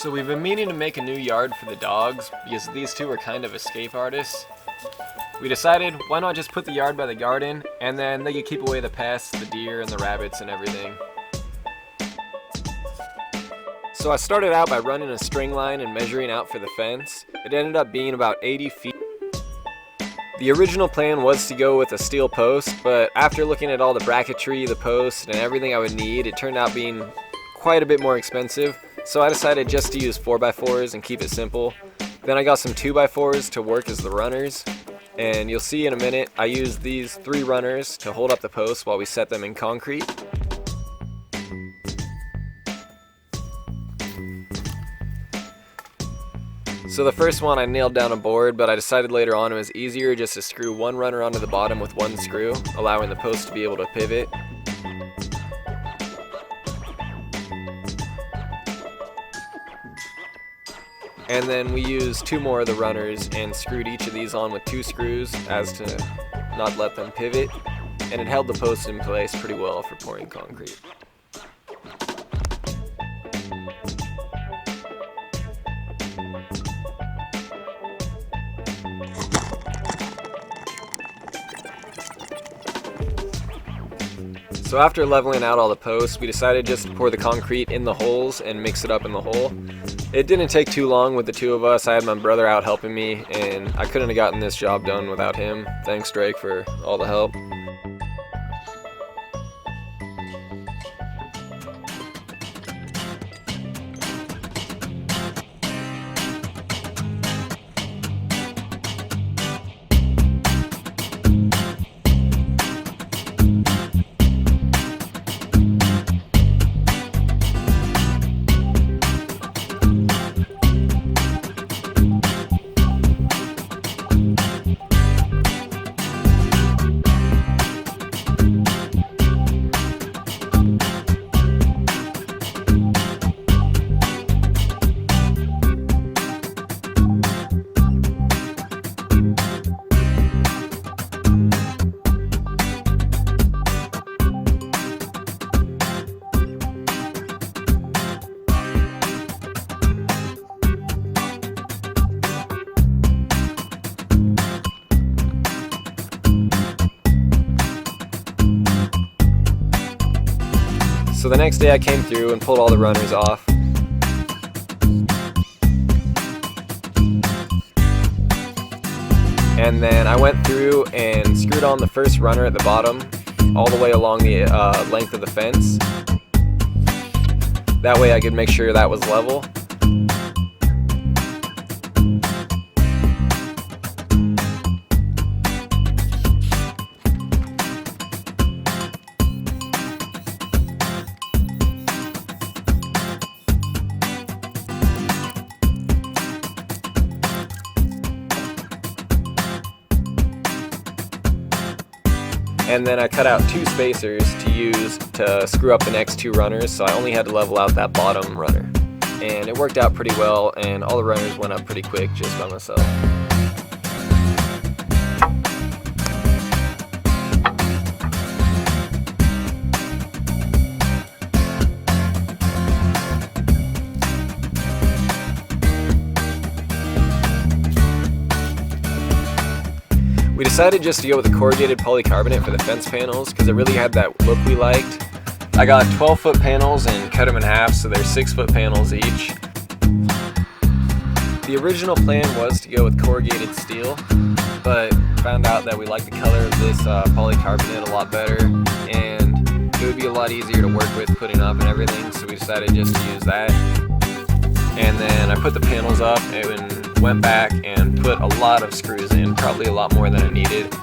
So we've been meaning to make a new yard for the dogs because these two are kind of escape artists. We decided, why not just put the yard by the garden, and then they could keep away the pests, the deer, and the rabbits and everything. So I started out by running a string line and measuring out for the fence. It ended up being about 80 feet. The original plan was to go with a steel post, but after looking at all the bracketry, the post, and everything I would need, it turned out being quite a bit more expensive. So I decided just to use 4x4s and keep it simple. Then I got some 2x4s to work as the runners. And you'll see in a minute, I used these 3 runners to hold up the posts while we set them in concrete. So the first one I nailed down a board, but I decided later on it was easier just to screw one runner onto the bottom with one screw, allowing the post to be able to pivot. And then we used 2 more of the runners and screwed each of these on with 2 screws as to not let them pivot, and it held the post in place pretty well for pouring concrete. So after leveling out all the posts, we decided just to pour the concrete in the holes and mix it up in the hole. It didn't take too long with the 2 of us. I had my brother out helping me, and I couldn't have gotten this job done without him. Thanks, Drake, for all the help. So the next day I came through and pulled all the runners off. And then I went through and screwed on the first runner at the bottom all the way along the length of the fence. That way I could make sure that was level. And then I cut out 2 spacers to use to screw up the next 2 runners, so I only had to level out that bottom runner. And it worked out pretty well, and all the runners went up pretty quick just by myself. We decided just to go with the corrugated polycarbonate for the fence panels because it really had that look we liked. I got 12-foot panels and cut them in half so they're 6-foot panels each. The original plan was to go with corrugated steel, but found out that we liked the color of this polycarbonate a lot better, and it would be a lot easier to work with putting up and everything, so we decided just to use that. And then I put the panels up and went back and put a lot of screws in, probably a lot more than I needed.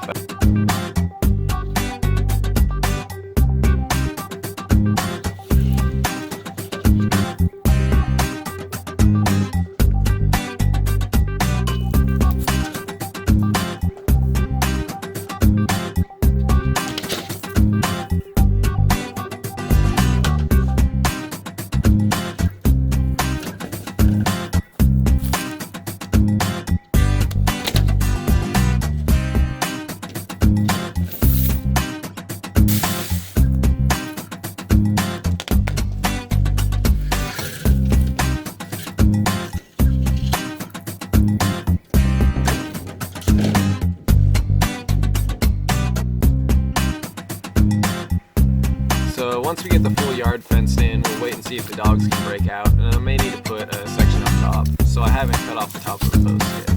see if the dogs can break out, and I may need to put a section up top, so I haven't cut off the top of the post yet.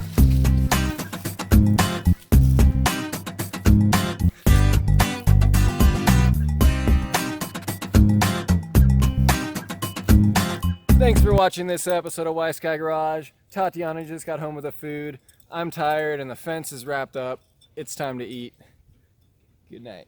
Thanks for watching this episode of White Sky Garage. Tatiana just got home with the food. I'm tired and the fence is wrapped up. It's time to eat. Good night.